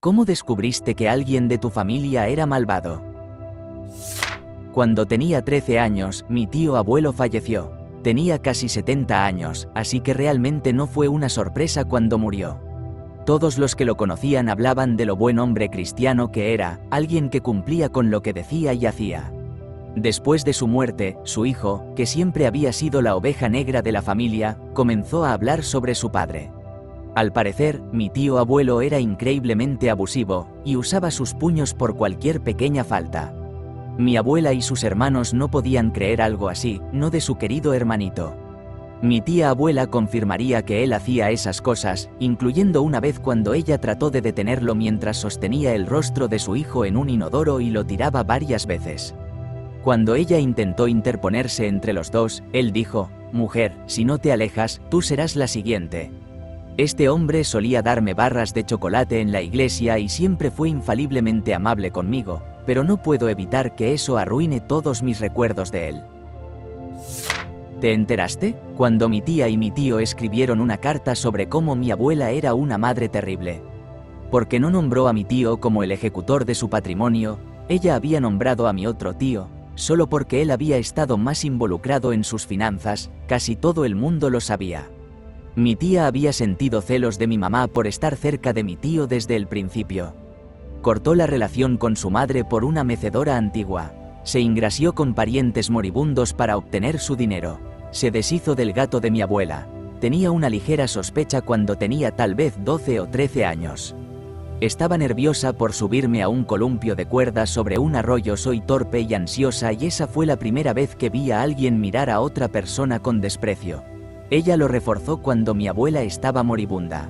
¿Cómo descubriste que alguien de tu familia era malvado? Cuando tenía 13 años, mi tío abuelo falleció. Tenía casi 70 años, así que realmente no fue una sorpresa cuando murió. Todos los que lo conocían hablaban de lo buen hombre cristiano que era, alguien que cumplía con lo que decía y hacía. Después de su muerte, su hijo, que siempre había sido la oveja negra de la familia, comenzó a hablar sobre su padre. Al parecer, mi tío abuelo era increíblemente abusivo, y usaba sus puños por cualquier pequeña falta. Mi abuela y sus hermanos no podían creer algo así, no de su querido hermanito. Mi tía abuela confirmaría que él hacía esas cosas, incluyendo una vez cuando ella trató de detenerlo mientras sostenía el rostro de su hijo en un inodoro y lo tiraba varias veces. Cuando ella intentó interponerse entre los dos, él dijo: «Mujer, si no te alejas, tú serás la siguiente». Este hombre solía darme barras de chocolate en la iglesia y siempre fue infaliblemente amable conmigo, pero no puedo evitar que eso arruine todos mis recuerdos de él. ¿Te enteraste? Cuando mi tía y mi tío escribieron una carta sobre cómo mi abuela era una madre terrible. Porque no nombró a mi tío como el ejecutor de su patrimonio, ella había nombrado a mi otro tío, solo porque él había estado más involucrado en sus finanzas, casi todo el mundo lo sabía. Mi tía había sentido celos de mi mamá por estar cerca de mi tío desde el principio. Cortó la relación con su madre por una mecedora antigua. Se ingrasió con parientes moribundos para obtener su dinero. Se deshizo del gato de mi abuela. Tenía una ligera sospecha cuando tenía tal vez 12 o 13 años. Estaba nerviosa por subirme a un columpio de cuerdas sobre un arroyo. Soy torpe y ansiosa y esa fue la primera vez que vi a alguien mirar a otra persona con desprecio. Ella lo reforzó cuando mi abuela estaba moribunda.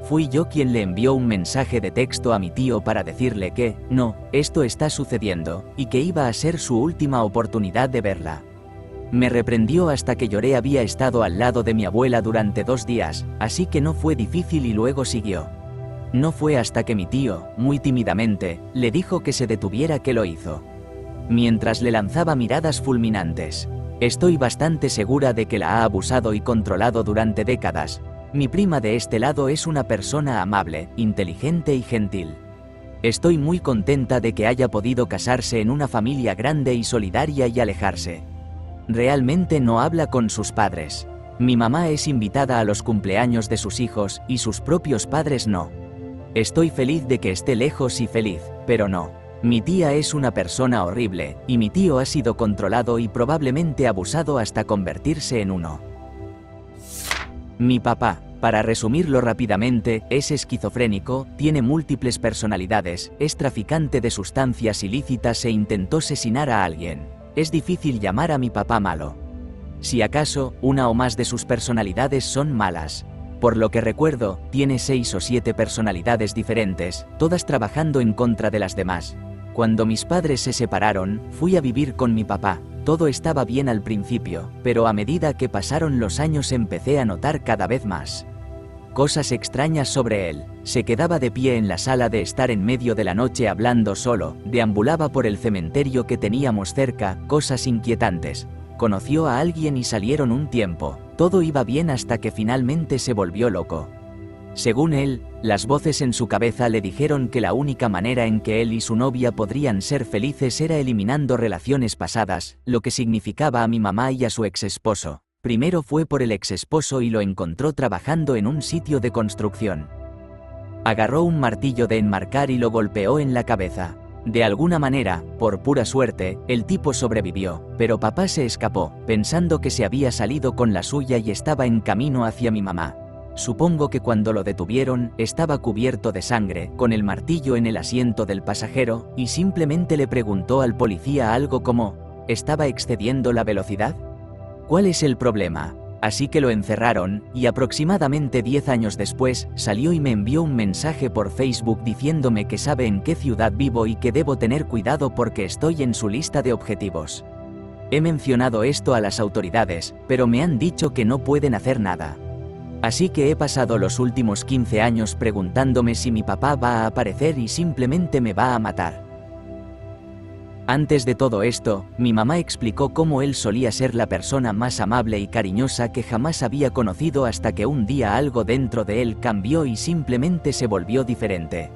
Fui yo quien le envió un mensaje de texto a mi tío para decirle que, no, esto está sucediendo, y que iba a ser su última oportunidad de verla. Me reprendió hasta que lloré. Había estado al lado de mi abuela durante 2 días, así que no fue difícil y luego siguió. No fue hasta que mi tío, muy tímidamente, le dijo que se detuviera que lo hizo. Mientras le lanzaba miradas fulminantes. Estoy bastante segura de que la ha abusado y controlado durante décadas. Mi prima de este lado es una persona amable, inteligente y gentil. Estoy muy contenta de que haya podido casarse en una familia grande y solidaria y alejarse. Realmente no habla con sus padres. Mi mamá es invitada a los cumpleaños de sus hijos y sus propios padres no. Estoy feliz de que esté lejos y feliz, pero no. Mi tía es una persona horrible, y mi tío ha sido controlado y probablemente abusado hasta convertirse en uno. Mi papá, para resumirlo rápidamente, es esquizofrénico, tiene múltiples personalidades, es traficante de sustancias ilícitas e intentó asesinar a alguien. Es difícil llamar a mi papá malo. Si acaso, una o más de sus personalidades son malas. Por lo que recuerdo, tiene 6 o 7 personalidades diferentes, todas trabajando en contra de las demás. Cuando mis padres se separaron, fui a vivir con mi papá. Todo estaba bien al principio, pero a medida que pasaron los años empecé a notar cada vez más cosas extrañas sobre él. Se quedaba de pie en la sala de estar en medio de la noche hablando solo, deambulaba por el cementerio que teníamos cerca, cosas inquietantes. Conoció a alguien y salieron un tiempo. Todo iba bien hasta que finalmente se volvió loco. Según él, las voces en su cabeza le dijeron que la única manera en que él y su novia podrían ser felices era eliminando relaciones pasadas, lo que significaba a mi mamá y a su exesposo. Primero fue por el exesposo y lo encontró trabajando en un sitio de construcción. Agarró un martillo de enmarcar y lo golpeó en la cabeza. De alguna manera, por pura suerte, el tipo sobrevivió, pero papá se escapó, pensando que se había salido con la suya y estaba en camino hacia mi mamá. Supongo que cuando lo detuvieron, estaba cubierto de sangre, con el martillo en el asiento del pasajero, y simplemente le preguntó al policía algo como, ¿estaba excediendo la velocidad? ¿Cuál es el problema? Así que lo encerraron, y aproximadamente 10 años después, salió y me envió un mensaje por Facebook diciéndome que sabe en qué ciudad vivo y que debo tener cuidado porque estoy en su lista de objetivos. He mencionado esto a las autoridades, pero me han dicho que no pueden hacer nada. Así que he pasado los últimos 15 años preguntándome si mi papá va a aparecer y simplemente me va a matar. Antes de todo esto, mi mamá explicó cómo él solía ser la persona más amable y cariñosa que jamás había conocido hasta que un día algo dentro de él cambió y simplemente se volvió diferente.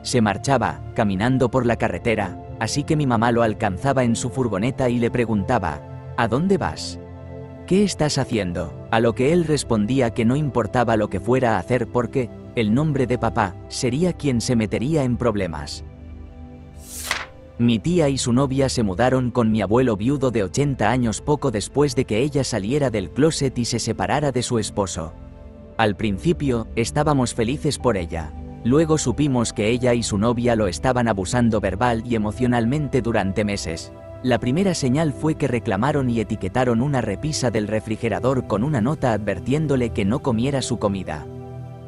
Se marchaba, caminando por la carretera, así que mi mamá lo alcanzaba en su furgoneta y le preguntaba, ¿a dónde vas? ¿Qué estás haciendo? A lo que él respondía que no importaba lo que fuera a hacer porque, el nombre de papá, sería quien se metería en problemas. Mi tía y su novia se mudaron con mi abuelo viudo de 80 años poco después de que ella saliera del closet y se separara de su esposo. Al principio, estábamos felices por ella. Luego supimos que ella y su novia lo estaban abusando verbal y emocionalmente durante meses. La primera señal fue que reclamaron y etiquetaron una repisa del refrigerador con una nota advirtiéndole que no comiera su comida.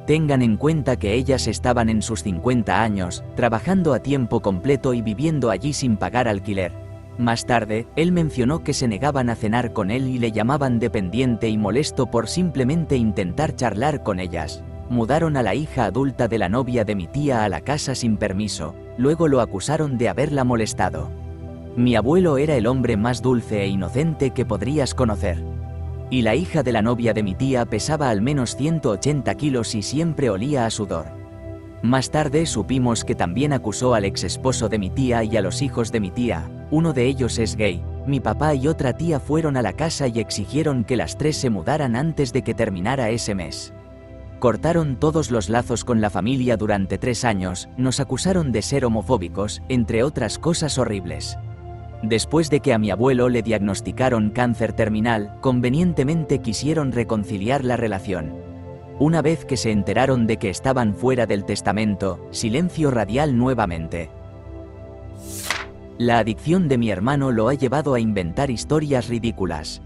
Tengan en cuenta que ellas estaban en sus 50 años, trabajando a tiempo completo y viviendo allí sin pagar alquiler. Más tarde, él mencionó que se negaban a cenar con él y le llamaban dependiente y molesto por simplemente intentar charlar con ellas. Mudaron a la hija adulta de la novia de mi tía a la casa sin permiso, luego lo acusaron de haberla molestado. Mi abuelo era el hombre más dulce e inocente que podrías conocer. Y la hija de la novia de mi tía pesaba al menos 180 kilos y siempre olía a sudor. Más tarde supimos que también acusó al exesposo de mi tía y a los hijos de mi tía, uno de ellos es gay. Mi papá y otra tía fueron a la casa y exigieron que las tres se mudaran antes de que terminara ese mes. Cortaron todos los lazos con la familia durante 3 años, nos acusaron de ser homofóbicos, entre otras cosas horribles. Después de que a mi abuelo le diagnosticaron cáncer terminal, convenientemente quisieron reconciliar la relación. Una vez que se enteraron de que estaban fuera del testamento, silencio radial nuevamente. La adicción de mi hermano lo ha llevado a inventar historias ridículas.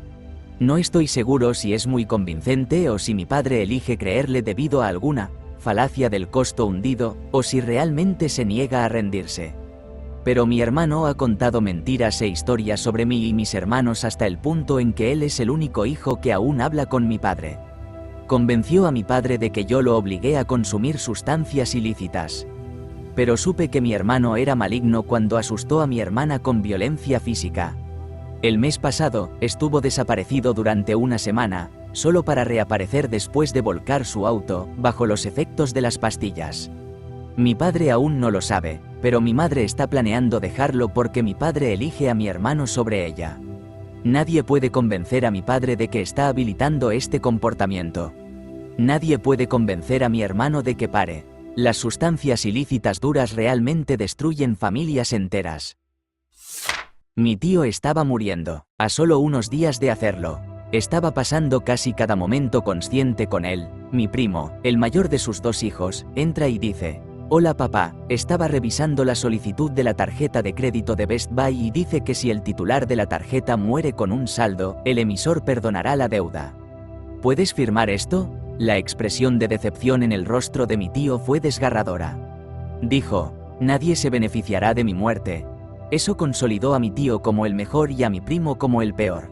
No estoy seguro si es muy convincente o si mi padre elige creerle debido a alguna falacia del costo hundido, o si realmente se niega a rendirse. Pero mi hermano ha contado mentiras e historias sobre mí y mis hermanos hasta el punto en que él es el único hijo que aún habla con mi padre. Convenció a mi padre de que yo lo obligué a consumir sustancias ilícitas. Pero supe que mi hermano era maligno cuando asustó a mi hermana con violencia física. El mes pasado, estuvo desaparecido durante una semana, solo para reaparecer después de volcar su auto, bajo los efectos de las pastillas. Mi padre aún no lo sabe, pero mi madre está planeando dejarlo porque mi padre elige a mi hermano sobre ella. Nadie puede convencer a mi padre de que está habilitando este comportamiento. Nadie puede convencer a mi hermano de que pare. Las sustancias ilícitas duras realmente destruyen familias enteras. Mi tío estaba muriendo, a solo unos días de hacerlo. Estaba pasando casi cada momento consciente con él. Mi primo, el mayor de sus 2 hijos, entra y dice: «Hola papá, estaba revisando la solicitud de la tarjeta de crédito de Best Buy y dice que si el titular de la tarjeta muere con un saldo, el emisor perdonará la deuda. ¿Puedes firmar esto?». La expresión de decepción en el rostro de mi tío fue desgarradora. Dijo: «Nadie se beneficiará de mi muerte». Eso consolidó a mi tío como el mejor y a mi primo como el peor.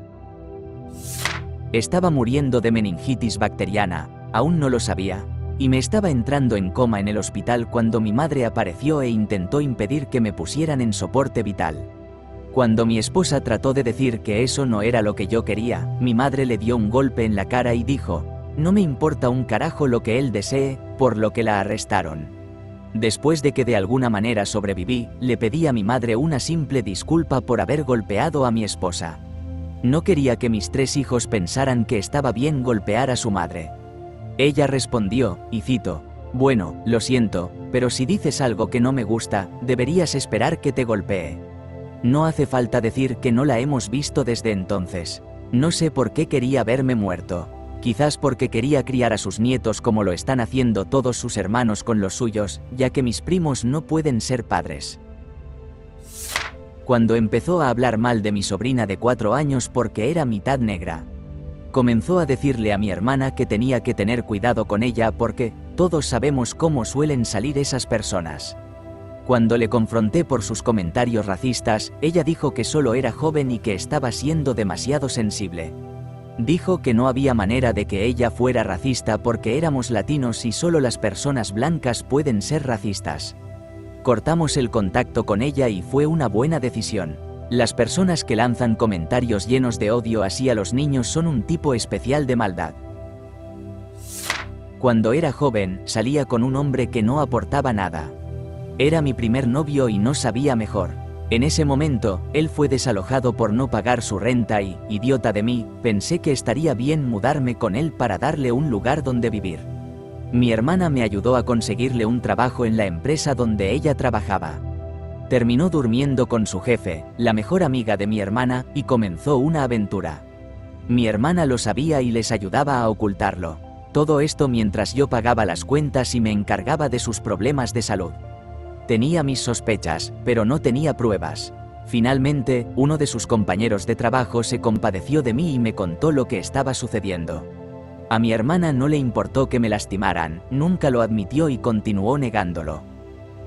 Estaba muriendo de meningitis bacteriana, aún no lo sabía. Y me estaba entrando en coma en el hospital cuando mi madre apareció e intentó impedir que me pusieran en soporte vital. Cuando mi esposa trató de decir que eso no era lo que yo quería, mi madre le dio un golpe en la cara y dijo: «No me importa un carajo lo que él desee», por lo que la arrestaron. Después de que de alguna manera sobreviví, le pedí a mi madre una simple disculpa por haber golpeado a mi esposa. No quería que mis 3 hijos pensaran que estaba bien golpear a su madre. Ella respondió, y cito: «Bueno, lo siento, pero si dices algo que no me gusta, deberías esperar que te golpee. No hace falta decir que no la hemos visto desde entonces. No sé por qué quería verme muerto. Quizás porque quería criar a sus nietos como lo están haciendo todos sus hermanos con los suyos, ya que mis primos no pueden ser padres». Cuando empezó a hablar mal de mi sobrina de 4 años porque era mitad negra. Comenzó a decirle a mi hermana que tenía que tener cuidado con ella porque todos sabemos cómo suelen salir esas personas. Cuando le confronté por sus comentarios racistas, ella dijo que solo era joven y que estaba siendo demasiado sensible. Dijo que no había manera de que ella fuera racista porque éramos latinos y solo las personas blancas pueden ser racistas. Cortamos el contacto con ella y fue una buena decisión. Las personas que lanzan comentarios llenos de odio así a los niños son un tipo especial de maldad. Cuando era joven, salía con un hombre que no aportaba nada. Era mi primer novio y no sabía mejor. En ese momento, él fue desalojado por no pagar su renta y, idiota de mí, pensé que estaría bien mudarme con él para darle un lugar donde vivir. Mi hermana me ayudó a conseguirle un trabajo en la empresa donde ella trabajaba. Terminó durmiendo con su jefe, la mejor amiga de mi hermana, y comenzó una aventura. Mi hermana lo sabía y les ayudaba a ocultarlo. Todo esto mientras yo pagaba las cuentas y me encargaba de sus problemas de salud. Tenía mis sospechas, pero no tenía pruebas. Finalmente, uno de sus compañeros de trabajo se compadeció de mí y me contó lo que estaba sucediendo. A mi hermana no le importó que me lastimaran, nunca lo admitió y continuó negándolo.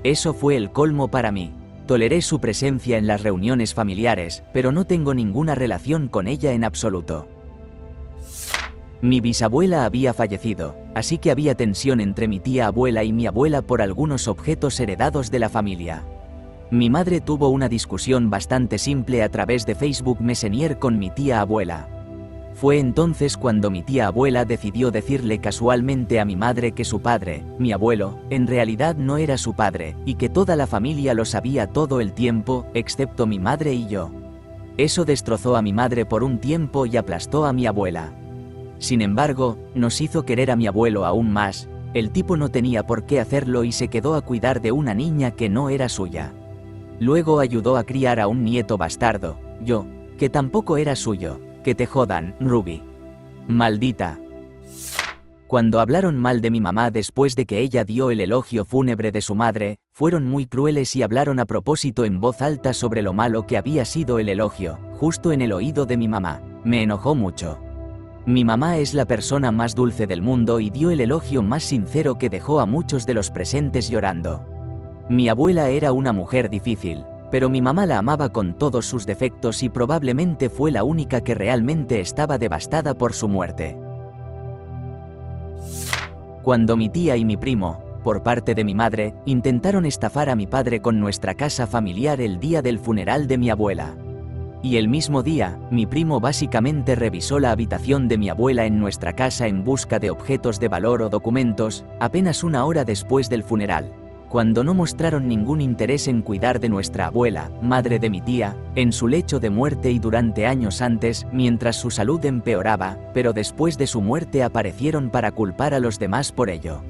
Eso fue el colmo para mí. Toleré su presencia en las reuniones familiares, pero no tengo ninguna relación con ella en absoluto. Mi bisabuela había fallecido, así que había tensión entre mi tía abuela y mi abuela por algunos objetos heredados de la familia. Mi madre tuvo una discusión bastante simple a través de Facebook Messenger con mi tía abuela. Fue entonces cuando mi tía abuela decidió decirle casualmente a mi madre que su padre, mi abuelo, en realidad no era su padre, y que toda la familia lo sabía todo el tiempo, excepto mi madre y yo. Eso destrozó a mi madre por un tiempo y aplastó a mi abuela. Sin embargo, nos hizo querer a mi abuelo aún más. El tipo no tenía por qué hacerlo y se quedó a cuidar de una niña que no era suya. Luego ayudó a criar a un nieto bastardo, yo, que tampoco era suyo. Que te jodan, Ruby. Maldita. Cuando hablaron mal de mi mamá después de que ella dio el elogio fúnebre de su madre, fueron muy crueles y hablaron a propósito en voz alta sobre lo malo que había sido el elogio, justo en el oído de mi mamá. Me enojó mucho. Mi mamá es la persona más dulce del mundo y dio el elogio más sincero que dejó a muchos de los presentes llorando. Mi abuela era una mujer difícil, pero mi mamá la amaba con todos sus defectos y probablemente fue la única que realmente estaba devastada por su muerte. Cuando mi tía y mi primo, por parte de mi madre, intentaron estafar a mi padre con nuestra casa familiar el día del funeral de mi abuela. Y el mismo día, mi primo básicamente revisó la habitación de mi abuela en nuestra casa en busca de objetos de valor o documentos, apenas una hora después del funeral. Cuando no mostraron ningún interés en cuidar de nuestra abuela, madre de mi tía, en su lecho de muerte y durante años antes, mientras su salud empeoraba, pero después de su muerte aparecieron para culpar a los demás por ello.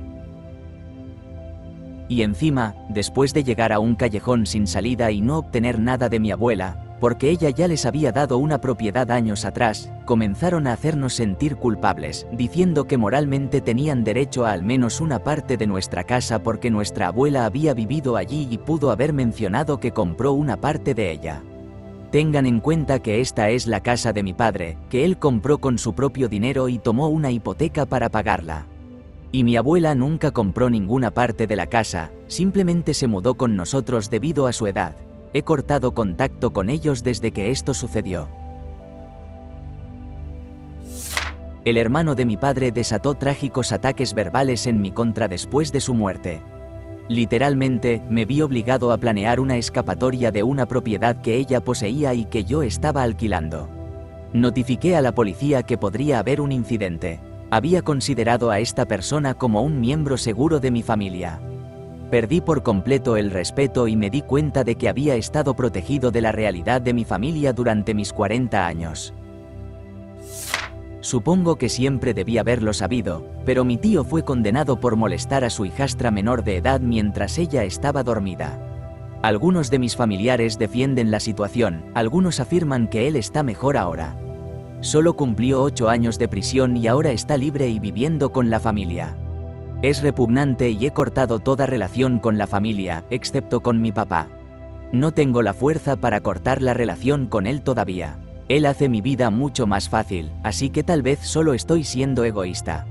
Y encima, después de llegar a un callejón sin salida y no obtener nada de mi abuela, porque ella ya les había dado una propiedad años atrás, comenzaron a hacernos sentir culpables, diciendo que moralmente tenían derecho a al menos una parte de nuestra casa porque nuestra abuela había vivido allí y pudo haber mencionado que compró una parte de ella. Tengan en cuenta que esta es la casa de mi padre, que él compró con su propio dinero y tomó una hipoteca para pagarla. Y mi abuela nunca compró ninguna parte de la casa, simplemente se mudó con nosotros debido a su edad. He cortado contacto con ellos desde que esto sucedió. El hermano de mi padre desató trágicos ataques verbales en mi contra después de su muerte. Literalmente, me vi obligado a planear una escapatoria de una propiedad que ella poseía y que yo estaba alquilando. Notifiqué a la policía que podría haber un incidente. Había considerado a esta persona como un miembro seguro de mi familia. Perdí por completo el respeto y me di cuenta de que había estado protegido de la realidad de mi familia durante mis 40 años. Supongo que siempre debí haberlo sabido, pero mi tío fue condenado por molestar a su hijastra menor de edad mientras ella estaba dormida. Algunos de mis familiares defienden la situación, algunos afirman que él está mejor ahora. Solo cumplió 8 años de prisión y ahora está libre y viviendo con la familia. Es repugnante y he cortado toda relación con la familia, excepto con mi papá. No tengo la fuerza para cortar la relación con él todavía. Él hace mi vida mucho más fácil, así que tal vez solo estoy siendo egoísta.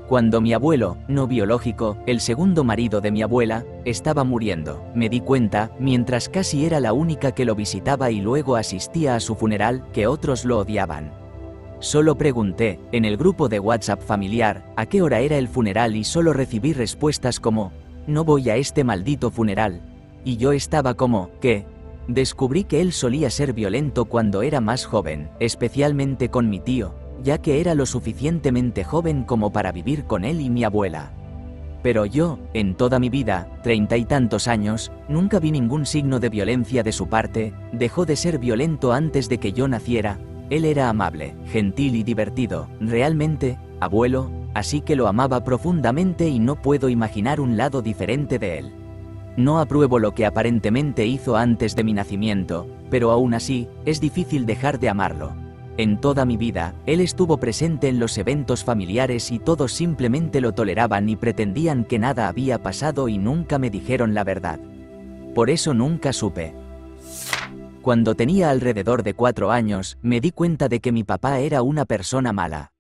Cuando mi abuelo, no biológico, el segundo marido de mi abuela, estaba muriendo, me di cuenta, mientras casi era la única que lo visitaba y luego asistía a su funeral, que otros lo odiaban. Solo pregunté, en el grupo de WhatsApp familiar, a qué hora era el funeral y solo recibí respuestas como, no voy a este maldito funeral. Y yo estaba como, ¿qué? Descubrí que él solía ser violento cuando era más joven, especialmente con mi tío, ya que era lo suficientemente joven como para vivir con él y mi abuela. Pero yo, en toda mi vida, 30 y tantos años, nunca vi ningún signo de violencia de su parte. Dejó de ser violento antes de que yo naciera. Él era amable, gentil y divertido, realmente, abuelo, así que lo amaba profundamente y no puedo imaginar un lado diferente de él. No apruebo lo que aparentemente hizo antes de mi nacimiento, pero aún así, es difícil dejar de amarlo. En toda mi vida, él estuvo presente en los eventos familiares y todos simplemente lo toleraban y pretendían que nada había pasado y nunca me dijeron la verdad. Por eso nunca supe. Cuando tenía alrededor de 4 años, me di cuenta de que mi papá era una persona mala.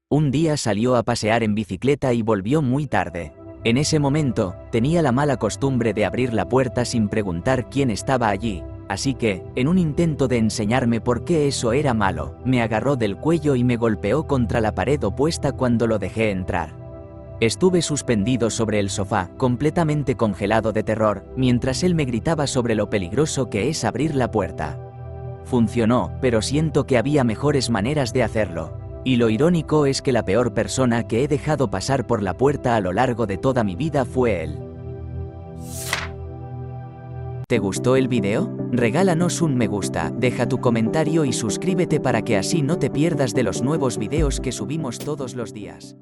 Un día salió a pasear en bicicleta y volvió muy tarde. En ese momento, tenía la mala costumbre de abrir la puerta sin preguntar quién estaba allí. Así que, en un intento de enseñarme por qué eso era malo, me agarró del cuello y me golpeó contra la pared opuesta cuando lo dejé entrar. Estuve suspendido sobre el sofá, completamente congelado de terror, mientras él me gritaba sobre lo peligroso que es abrir la puerta. Funcionó, pero siento que había mejores maneras de hacerlo. Y lo irónico es que la peor persona que he dejado pasar por la puerta a lo largo de toda mi vida fue él. ¿Te gustó el video? Regálanos un me gusta, deja tu comentario y suscríbete para que así no te pierdas de los nuevos videos que subimos todos los días.